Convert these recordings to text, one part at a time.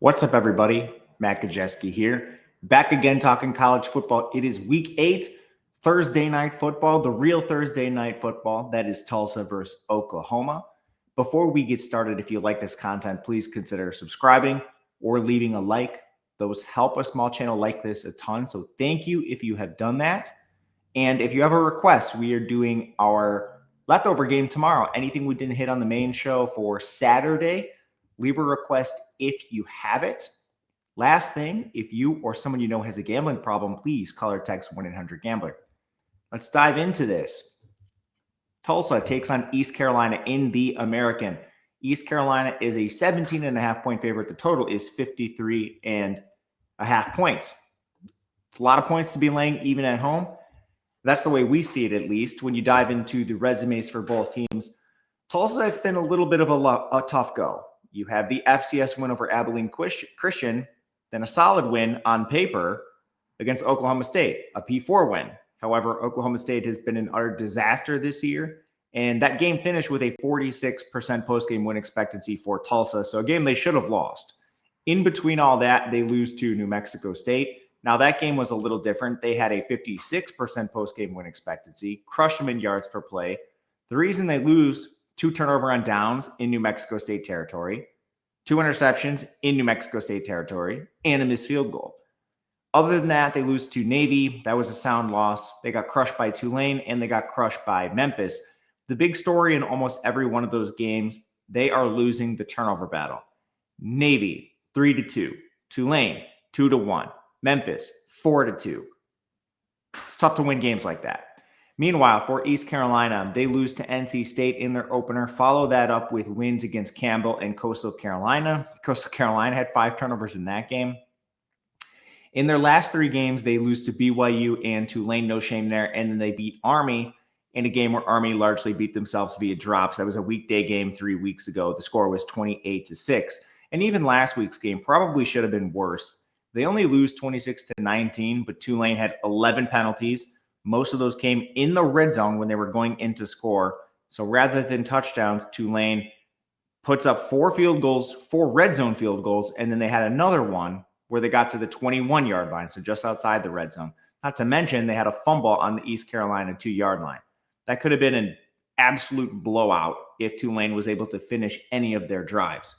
What's up, everybody? Matt Gajewski here. Back again talking college football. It is week 8, Thursday night football, the real Thursday night football. That is Tulsa versus Oklahoma. Before we get started, if you like this content, please consider subscribing or leaving a like. Those help a small channel like this a ton. So thank you if you have done that. And if you have a request, we are doing our leftover game tomorrow. Anything we didn't hit on the main show for Saturday, leave a request if you have it. Last thing, if you or someone you know has a gambling problem, please call or text 1-800-GAMBLER. Let's dive into this. Tulsa takes on East Carolina in the American. East Carolina is a 17.5-point favorite. The total is 53.5 points. It's a lot of points to be laying even at home. That's the way we see it, at least. When you dive into the resumes for both teams, Tulsa, it's been a little bit of a tough go. You have the FCS win over Abilene Christian, then a solid win on paper against Oklahoma State, a P4 win. However, Oklahoma State has been an utter disaster this year, and that game finished with a 46% post-game win expectancy for Tulsa, so a game they should have lost. In between all that, they lose to New Mexico State. Now, that game was a little different. They had a 56% post-game win expectancy, crushed them in yards per play. The reason they lose: 2 turnover on downs in New Mexico State territory, 2 interceptions in New Mexico State territory, and a missed field goal. Other than that, they lose to Navy. That was a sound loss. They got crushed by Tulane, and they got crushed by Memphis. The big story in almost every one of those games, they are losing the turnover battle. Navy, 3-2. Tulane, 2-1. Memphis, 4-2. It's tough to win games like that. Meanwhile, for East Carolina, they lose to NC State in their opener. Follow that up with wins against Campbell and Coastal Carolina. Coastal Carolina had 5 turnovers in that game. In their last 3 games, they lose to BYU and Tulane, no shame there. And then they beat Army in a game where Army largely beat themselves via drops. That was a weekday game 3 weeks ago. The score was 28-6. And even last week's game probably should have been worse. They only lose 26-19, but Tulane had 11 penalties. Most of those came in the red zone when they were going in to score. So rather than touchdowns, Tulane puts up 4 field goals, 4 red zone field goals, and then they had another one where they got to the 21-yard line, so just outside the red zone. Not to mention they had a fumble on the East Carolina 2-yard line. That could have been an absolute blowout if Tulane was able to finish any of their drives.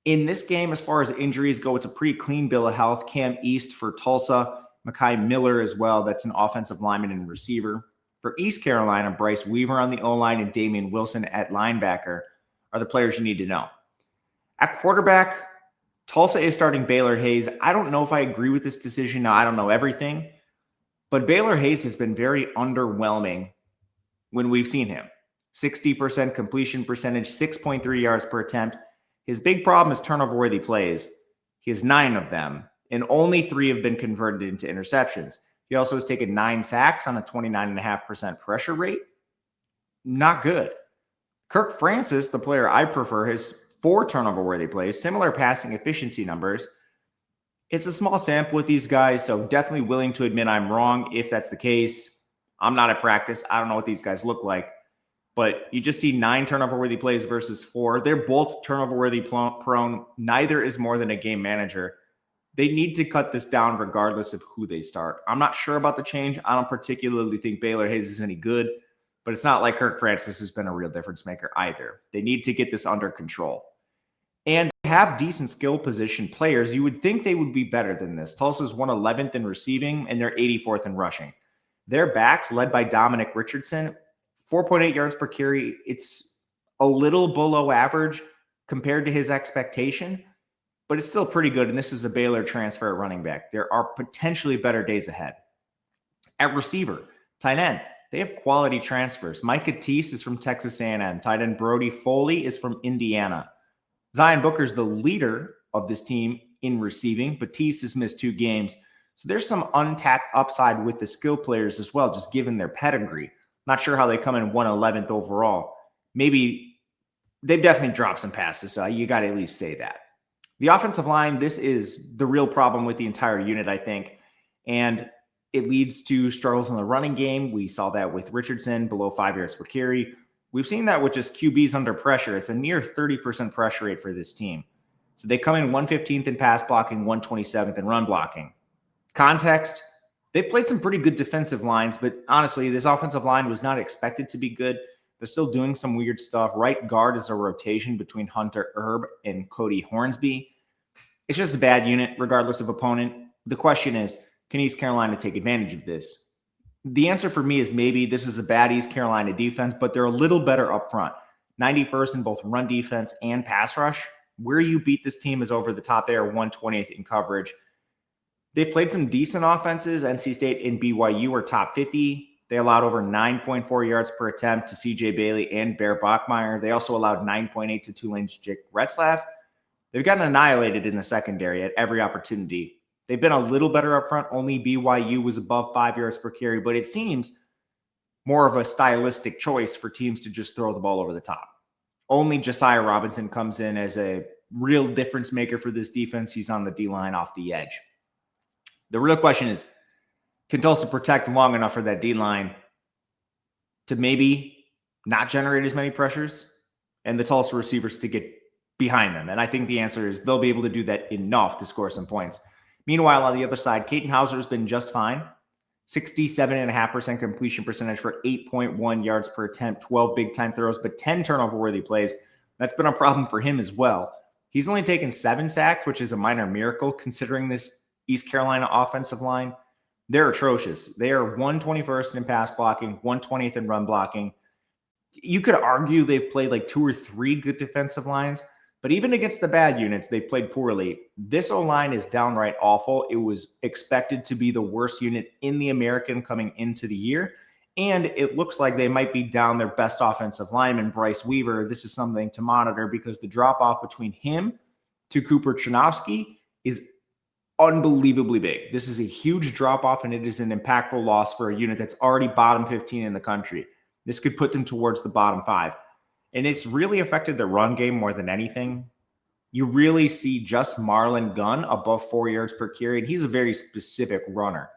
In this game, as far as injuries go, it's a pretty clean bill of health. Cam East for Tulsa, Mekhi Miller as well. That's an offensive lineman and receiver. For East Carolina, Bryce Weaver on the O-line and Damian Wilson at linebacker are the players you need to know. At quarterback, Tulsa is starting Baylor Hayes. I don't know if I agree with this decision. Now, I don't know everything, but Baylor Hayes has been very underwhelming when we've seen him. 60% completion percentage, 6.3 yards per attempt. His big problem is turnover-worthy plays. He has 9 of them, and only 3 have been converted into interceptions. He also has taken 9 sacks on a 29.5% pressure rate. Not good. Kirk Francis, the player I prefer, has 4 turnover-worthy plays, similar passing efficiency numbers. It's a small sample with these guys, so definitely willing to admit I'm wrong if that's the case. I'm not at practice. I don't know what these guys look like. But you just see 9 turnover-worthy plays versus 4. They're both turnover-worthy prone. Neither is more than a game manager. They need to cut this down regardless of who they start. I'm not sure about the change. I don't particularly think Baylor Hayes is any good, but it's not like Kirk Francis has been a real difference maker either. They need to get this under control. And have decent skill position players. You would think they would be better than this. Tulsa's 111th in receiving, and they're 84th in rushing. Their backs, led by Dominic Richardson, 4.8 yards per carry. It's a little below average compared to his expectation, but it's still pretty good. And this is a Baylor transfer at running back. There are potentially better days ahead. At receiver, tight end, they have quality transfers. Micah Teese is from Texas A&M. Tight end Brody Foley is from Indiana. Zion Booker is the leader of this team in receiving, but Teese has missed 2 games. So there's some untapped upside with the skill players as well, just given their pedigree. Not sure how they come in 111th overall. Maybe they've definitely dropped some passes, so you got to at least say that. The offensive line, this is the real problem with the entire unit, I think. And it leads to struggles in the running game. We saw that with Richardson, below 5 yards per carry. We've seen that with just QBs under pressure. It's a near 30% pressure rate for this team. So they come in 115th in pass blocking, 127th in run blocking. Context, they played some pretty good defensive lines, but honestly, this offensive line was not expected to be good. They're still doing some weird stuff. Right guard is a rotation between Hunter Erb and Cody Hornsby. It's just a bad unit, regardless of opponent. The question is, can East Carolina take advantage of this? The answer for me is maybe. This is a bad East Carolina defense, but they're a little better up front. 91st in both run defense and pass rush. Where you beat this team is over the top. They are 120th in coverage. They've played some decent offenses. NC State and BYU are top 50. They allowed over 9.4 yards per attempt to CJ Bailey and Bear Bachmeier. They also allowed 9.8 to Tulane's Jake Retzlaff. They've gotten annihilated in the secondary at every opportunity. They've been a little better up front. Only BYU was above 5 yards per carry, but it seems more of a stylistic choice for teams to just throw the ball over the top. Only Josiah Robinson comes in as a real difference maker for this defense. He's on the D-line off the edge. The real question is, can Tulsa protect long enough for that D-line to maybe not generate as many pressures and the Tulsa receivers to get behind them? And I think the answer is they'll be able to do that enough to score some points. Meanwhile, on the other side, Caden Hauser has been just fine. 67.5% completion percentage for 8.1 yards per attempt, 12 big-time throws, but 10 turnover-worthy plays. That's been a problem for him as well. He's only taken 7 sacks, which is a minor miracle considering this East Carolina offensive line. They're atrocious. They are 121st in pass blocking, 120th in run blocking. You could argue they've played like 2 or 3 good defensive lines, but even against the bad units, they played poorly. This O-line is downright awful. It was expected to be the worst unit in the American coming into the year, and it looks like they might be down their best offensive lineman, Bryce Weaver. This is something to monitor because the drop-off between him to Cooper Chinovsky is unbelievably big. This is a huge drop-off, and it is an impactful loss for a unit that's already bottom 15 in the country. This could put them towards the bottom 5. And it's really affected the run game more than anything. You really see just Marlon Gunn above 4 yards per carry, and he's a very specific runner.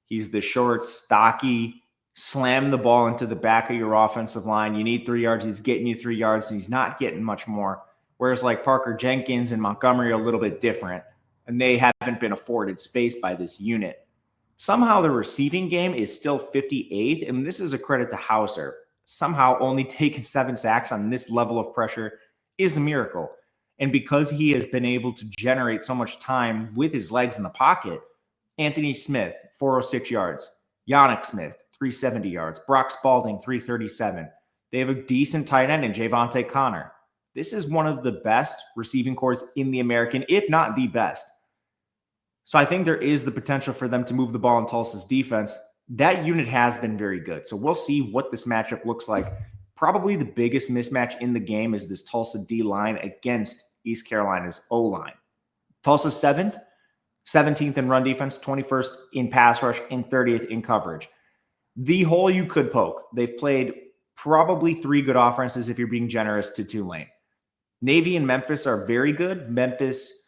He's the short, stocky, slam the ball into the back of your offensive line. You need 3 yards. He's getting you 3 yards, and he's not getting much more. Whereas like Parker Jenkins and Montgomery are a little bit different, and they haven't been afforded space by this unit. Somehow the receiving game is still 58th, and this is a credit to Hauser. Somehow only taking 7 sacks on this level of pressure is a miracle. And because he has been able to generate so much time with his legs in the pocket, Anthony Smith, 406 yards. Yannick Smith, 370 yards. Brock Spalding, 337. They have a decent tight end in Javonte Connor. This is one of the best receiving corps in the American, if not the best. So I think there is the potential for them to move the ball in Tulsa's defense. That unit has been very good. So we'll see what this matchup looks like. Probably the biggest mismatch in the game is this Tulsa D-line against East Carolina's O-line. Tulsa 7th, 17th in run defense, 21st in pass rush, and 30th in coverage. The hole you could poke. They've played probably 3 good offenses if you're being generous to Tulane. Navy and Memphis are very good. Memphis,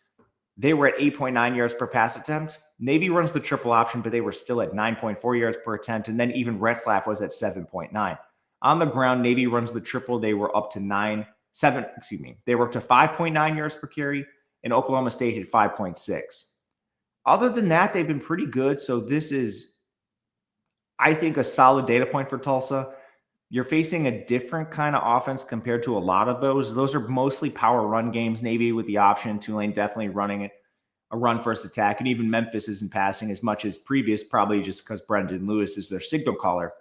they were at 8.9 yards per pass attempt. Navy runs the triple option, but they were still at 9.4 yards per attempt. And then even Retzlaff was at 7.9. On the ground, Navy runs the triple. They were up to 5.9 yards per carry, and Oklahoma State hit 5.6. Other than that, they've been pretty good. So this is, I think, a solid data point for Tulsa. You're facing a different kind of offense compared to a lot of those. Those are mostly power run games, Navy with the option. Tulane definitely running it. A run first attack, and even Memphis isn't passing as much as previous, probably just because Brendan Lewis is their signal caller.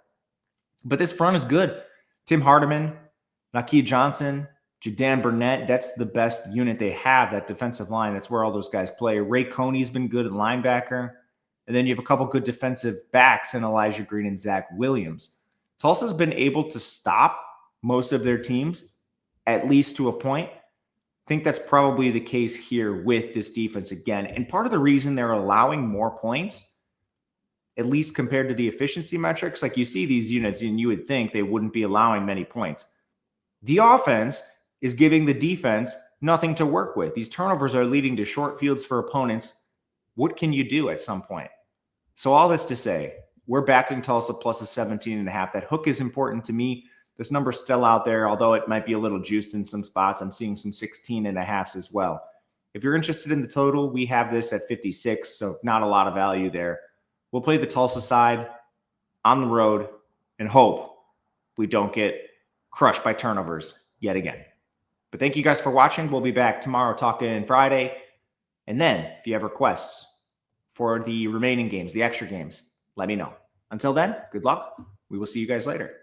But this front is good. Tim Hardiman, Nakia Johnson, Jadan Burnett, that's the best unit they have, that defensive line. That's where all those guys play. Ray Coney's been good at linebacker. And then you have a couple good defensive backs in Elijah Green and Zach Williams. Tulsa's been able to stop most of their teams, at least to a point. I think that's probably the case here with this defense again. And part of the reason they're allowing more points, at least compared to the efficiency metrics, like you see these units and you would think they wouldn't be allowing many points. The offense is giving the defense nothing to work with. These turnovers are leading to short fields for opponents. What can you do at some point? So all this to say, we're backing Tulsa plus a 17.5. That hook is important to me. This number's still out there, although it might be a little juiced in some spots. I'm seeing some 16.5s as well. If you're interested in the total, we have this at 56, so not a lot of value there. We'll play the Tulsa side on the road and hope we don't get crushed by turnovers yet again. But thank you guys for watching. We'll be back tomorrow talking Friday. And then if you have requests for the remaining games, the extra games, let me know. Until then, good luck. We will see you guys later.